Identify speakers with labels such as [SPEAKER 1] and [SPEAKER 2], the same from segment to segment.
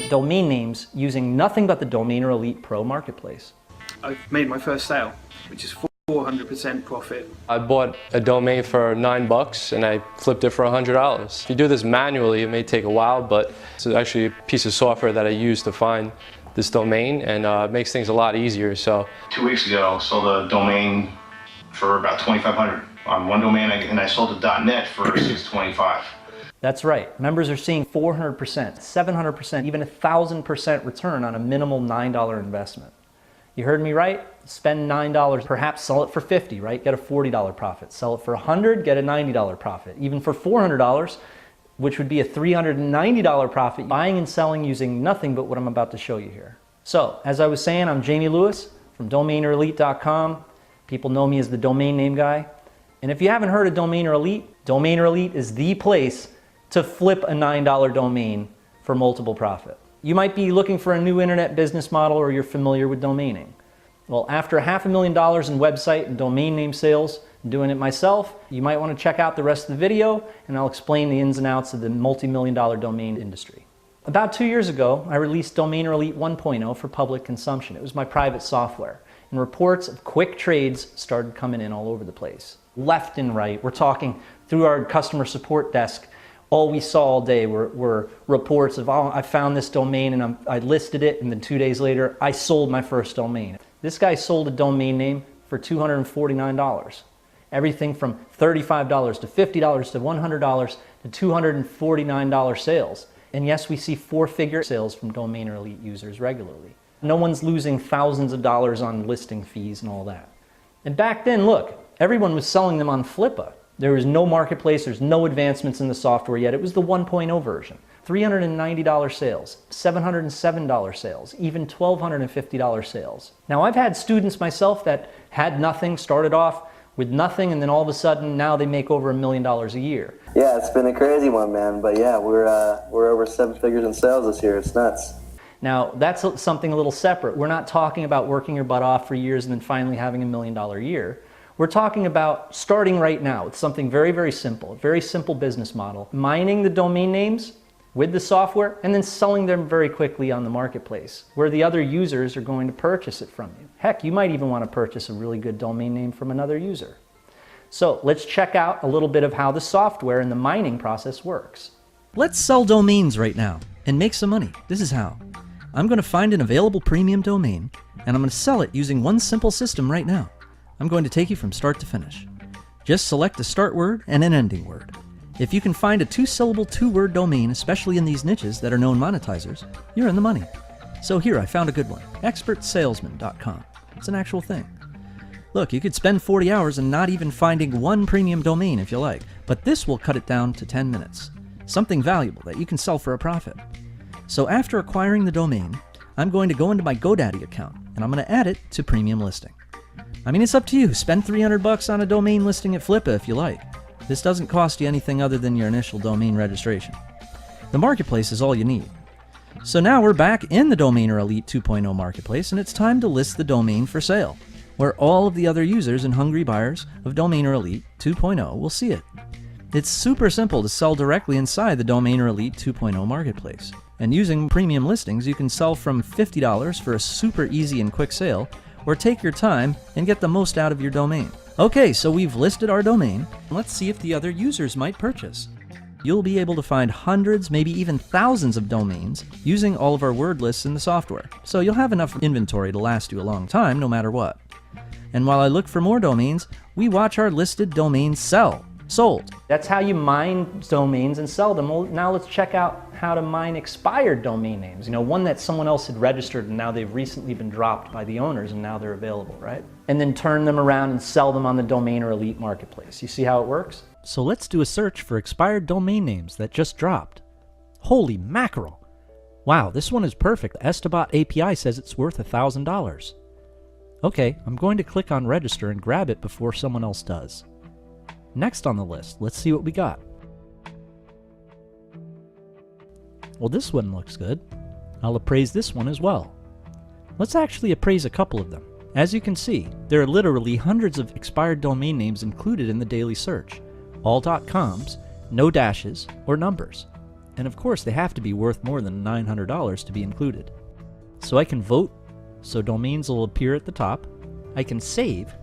[SPEAKER 1] domain names using nothing but the Domainer Elite Pro Marketplace.
[SPEAKER 2] I've made my first sale, which is 400% profit.
[SPEAKER 3] I bought a domain for $9 and I flipped it for $100. If you do this manually, it may take a while, but it's actually a piece of software that I use to find this domain, and it makes things a lot easier. So
[SPEAKER 4] 2 weeks ago, I sold a domain for about $2,500 on one domain, and I sold a .net for $625.
[SPEAKER 1] That's right. Members are seeing 400%, 700%, even 1,000% return on a minimal $9 investment. You heard me right? Spend $9, perhaps sell it for $50, right? Get a $40 profit. Sell it for $100, get a $90 profit. Even for $400, which would be a $390 profit, buying and selling using nothing but what I'm about to show you here. So, as I was saying, I'm Jamie Lewis from DomainerElite.com. People know me as the domain name guy. And if you haven't heard of Domainer Elite is the place to flip a $9 domain for multiple profit. You might be looking for a new internet business model, or you're familiar with domaining. Well, after $500,000 in website and domain name sales, doing it myself, you might want to check out the rest of the video, and I'll explain the ins and outs of the multi-million-dollar domain industry. About 2 years ago, I released Domainer Elite 1.0 for public consumption. It was my private software, and reports of quick trades started coming in all over the place. Left and right, we're talking through our customer support desk. All we saw all day were reports of, oh, I found this domain and I listed it, and then 2 days later, I sold my first domain. This guy sold a domain name for $249. Everything from $35 to $50 to $100 to $249 sales. And yes, we see four-figure sales from Domainer Elite users regularly. No one's losing thousands of dollars on listing fees and all that. And back then, look, everyone was selling them on Flippa. There was no marketplace, there's no advancements in the software yet. It was the 1.0 version. $390 sales, $707 sales, even $1,250 sales. Now, I've had students myself that had nothing, started off with nothing, and then all of a sudden now they make over $1 million a year.
[SPEAKER 5] Yeah, it's been a crazy one, man. But yeah, we're over 7 figures in sales this year. It's nuts.
[SPEAKER 1] Now, that's something a little separate. We're not talking about working your butt off for years and then finally having $1 million year. We're talking about starting right now with something very, very simple, a very simple business model. Mining the domain names with the software and then selling them very quickly on the marketplace where the other users are going to purchase it from you. Heck, you might even want to purchase a really good domain name from another user. So let's check out a little bit of how the software and the mining process works.
[SPEAKER 6] Let's sell domains right now and make some money. This is how. I'm going to find an available premium domain and I'm going to sell it using one simple system right now. I'm going to take you from start to finish. Just select a start word and an ending word. If you can find a 2-syllable, 2-word domain, especially in these niches that are known monetizers, you're in the money. So here, I found a good one, expertsalesman.com. It's an actual thing. Look, you could spend 40 hours and not even finding one premium domain if you like, but this will cut it down to 10 minutes. Something valuable that you can sell for a profit. So after acquiring the domain, I'm going to go into my GoDaddy account and I'm going to add it to premium listing. I mean, it's up to you. Spend $300 on a domain listing at Flippa if you like. This doesn't cost you anything other than your initial domain registration. The marketplace is all you need. So now we're back in the Domainer Elite 2.0 marketplace, and it's time to list the domain for sale, where all of the other users and hungry buyers of Domainer Elite 2.0 will see it. It's super simple to sell directly inside the Domainer Elite 2.0 marketplace. And using premium listings, you can sell from $50 for a super easy and quick sale, or take your time and get the most out of your domain. Okay, so we've listed our domain. Let's see if the other users might purchase. You'll be able to find hundreds, maybe even thousands of domains using all of our word lists in the software. So you'll have enough inventory to last you a long time, no matter what. And while I look for more domains, we watch our listed domains sold.
[SPEAKER 1] That's how you mine domains and sell them. Well, now let's check out how to mine expired domain names. You know, one that someone else had registered and now they've recently been dropped by the owners and now they're available, right? And then turn them around and sell them on the Domainer Elite marketplace. You see how it works?
[SPEAKER 6] So let's do a search for expired domain names that just dropped. Holy mackerel! Wow, this one is perfect. The Estabot API says it's worth $1,000. Okay, I'm going to click on register and grab it before someone else does. Next on the list, let's see what we got. Well, this one looks good. I'll appraise this one as well. Let's actually appraise a couple of them. As you can see, there are literally hundreds of expired domain names included in the daily search. All .coms, no dashes or numbers. And of course, they have to be worth more than $900 to be included. So I can vote, so domains will appear at the top, I can save,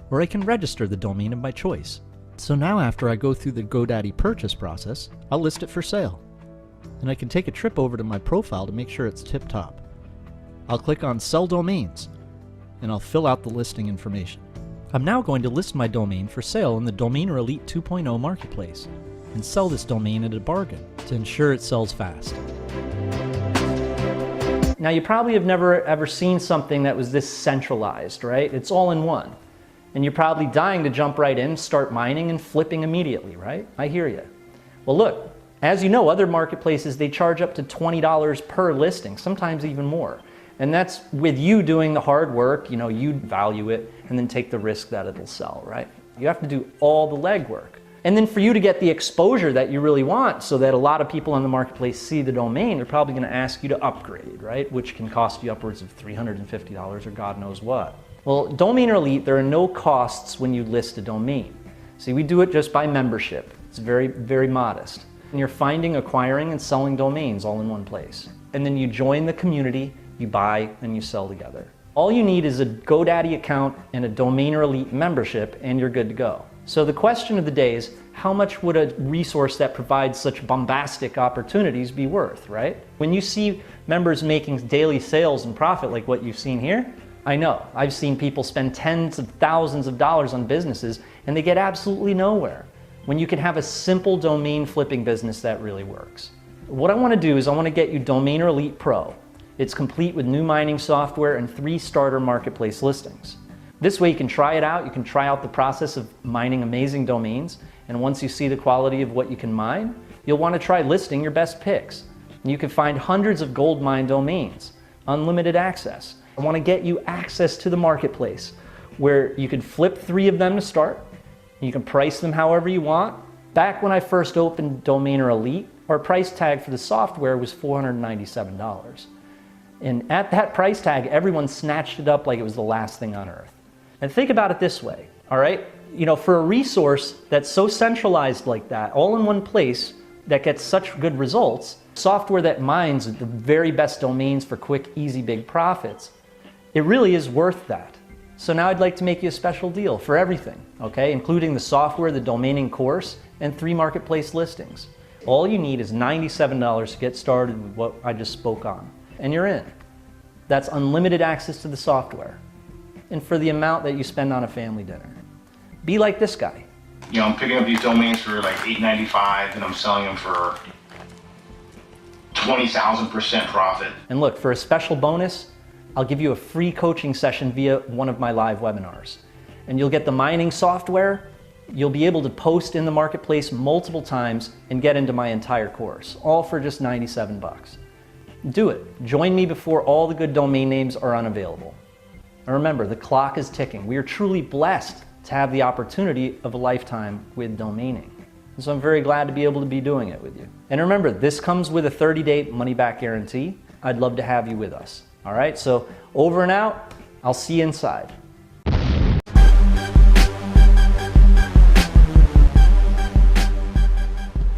[SPEAKER 6] or I can register the domain of my choice. So now after I go through the GoDaddy purchase process, I'll list it for sale. And I can take a trip over to my profile to make sure it's tip-top. I'll click on Sell Domains, and I'll fill out the listing information. I'm now going to list my domain for sale in the Domainer Elite 2.0 marketplace and sell this domain at a bargain to ensure it sells fast.
[SPEAKER 1] Now, you probably have never ever seen something that was this centralized, right? It's all in one. And you're probably dying to jump right in, start mining and flipping immediately, right? I hear you. Well, look, as you know, other marketplaces, they charge up to $20 per listing, sometimes even more. And that's with you doing the hard work, you value it and then take the risk that it'll sell, right? You have to do all the legwork. And then for you to get the exposure that you really want so that a lot of people on the marketplace see the domain, they're probably going to ask you to upgrade, right? Which can cost you upwards of $350 or God knows what. Well, Domainer Elite, there are no costs when you list a domain. See, we do it just by membership. It's very, very modest. And you're finding, acquiring, and selling domains all in one place. And then you join the community, you buy, and you sell together. All you need is a GoDaddy account and a Domainer Elite membership, and you're good to go. So the question of the day is, how much would a resource that provides such bombastic opportunities be worth, right? When you see members making daily sales and profit like what you've seen here, I know, I've seen people spend tens of thousands of dollars on businesses and they get absolutely nowhere when you can have a simple domain flipping business that really works. What I want to do is I want to get you Domainer Elite Pro. It's complete with new mining software and 3 starter marketplace listings. This way you can try it out, you can try out the process of mining amazing domains, and once you see the quality of what you can mine, you'll want to try listing your best picks. You can find hundreds of gold mine domains, unlimited access. I want to get you access to the marketplace where you can flip 3 of them to start, you can price them however you want. Back when I first opened Domainer Elite, our price tag for the software was $497. And at that price tag, everyone snatched it up like it was the last thing on earth. And think about it this way, all right? For a resource that's so centralized like that, all in one place, that gets such good results, software that mines the very best domains for quick, easy, big profits, it really is worth that. So now I'd like to make you a special deal for everything, okay? Including the software, the domaining course, and 3 marketplace listings. All you need is $97 to get started with what I just spoke on, and you're in. That's unlimited access to the software, and for the amount that you spend on a family dinner. Be like this guy.
[SPEAKER 4] I'm picking up these domains for like $8.95 and I'm selling them for 20,000% profit.
[SPEAKER 1] And look, for a special bonus, I'll give you a free coaching session via one of my live webinars. And you'll get the mining software, you'll be able to post in the marketplace multiple times and get into my entire course, all for just 97 bucks. Do it. Join me before all the good domain names are unavailable. And remember, the clock is ticking. We are truly blessed to have the opportunity of a lifetime with domaining. And so I'm very glad to be able to be doing it with you. And remember, this comes with a 30-day money-back guarantee. I'd love to have you with us. All right, so over and out. I'll see you inside.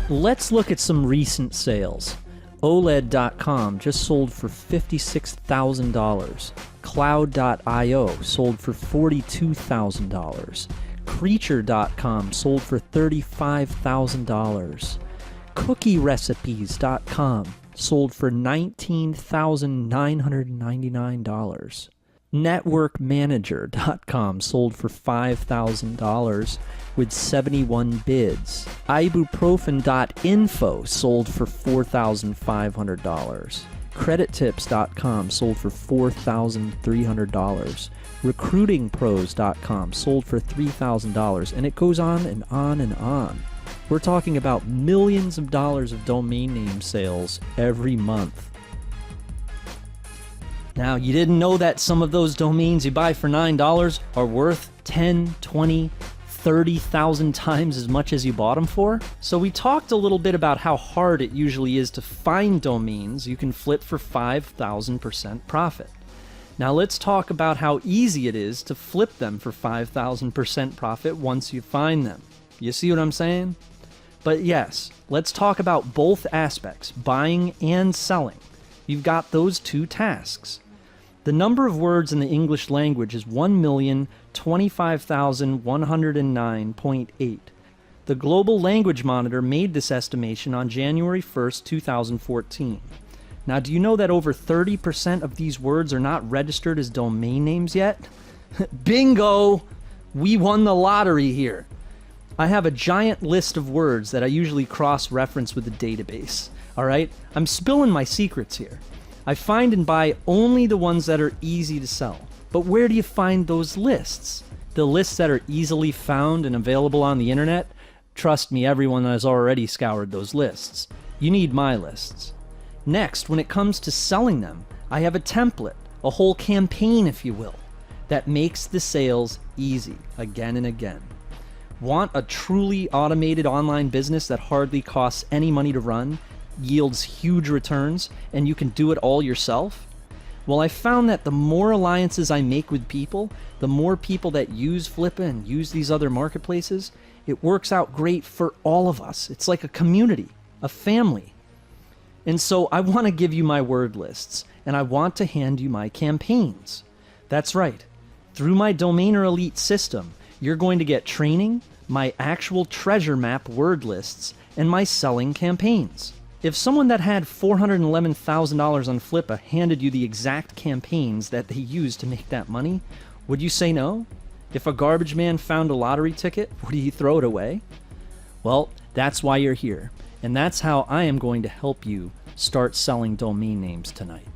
[SPEAKER 6] Let's look at some recent sales. OLED.com just sold for $56,000. Cloud.io sold for $42,000. Creature.com sold for $35,000. CookieRecipes.com sold for $19,999. NetworkManager.com sold for $5,000 with 71 bids. Ibuprofen.info sold for $4,500. CreditTips.com sold for $4,300. RecruitingPros.com sold for $3,000, and it goes on and on and on. We're talking about millions of dollars of domain name sales every month. Now, you didn't know that some of those domains you buy for $9 are worth 10, 20, 30,000 times as much as you bought them for? So we talked a little bit about how hard it usually is to find domains you can flip for 5,000% profit. Now let's talk about how easy it is to flip them for 5,000% profit once you find them. You see what I'm saying?
[SPEAKER 1] But yes, let's talk about both aspects, buying and selling. You've got those two tasks. The number of words in the English language is 1,025,109.8. The Global Language Monitor made this estimation on January 1st, 2014. Now, do you know that over 30% of these words are not registered as domain names yet? Bingo! We won the lottery here. I have a giant list of words that I usually cross-reference with the database. All right? I'm spilling my secrets here. I find and buy only the ones that are easy to sell. But where do you find those lists? The lists that are easily found and available on the internet? Trust me, everyone has already scoured those lists. You need my lists. Next, when it comes to selling them, I have a template, a whole campaign, if you will, that makes the sales easy again and again. Want a truly automated online business that hardly costs any money to run, yields huge returns, and you can do it all yourself? Well, I found that the more alliances I make with people, the more people that use Flippa and use these other marketplaces, it works out great for all of us. It's like a community, a family. And so I want to give you my word lists, and I want to hand you my campaigns. That's right. Through my Domainer Elite system, you're going to get training, my actual treasure map word lists, and my selling campaigns. If someone that had $411,000 on Flippa handed you the exact campaigns that they used to make that money, would you say no? If a garbage man found a lottery ticket, would he throw it away? Well, that's why you're here, and that's how I am going to help you start selling domain names tonight.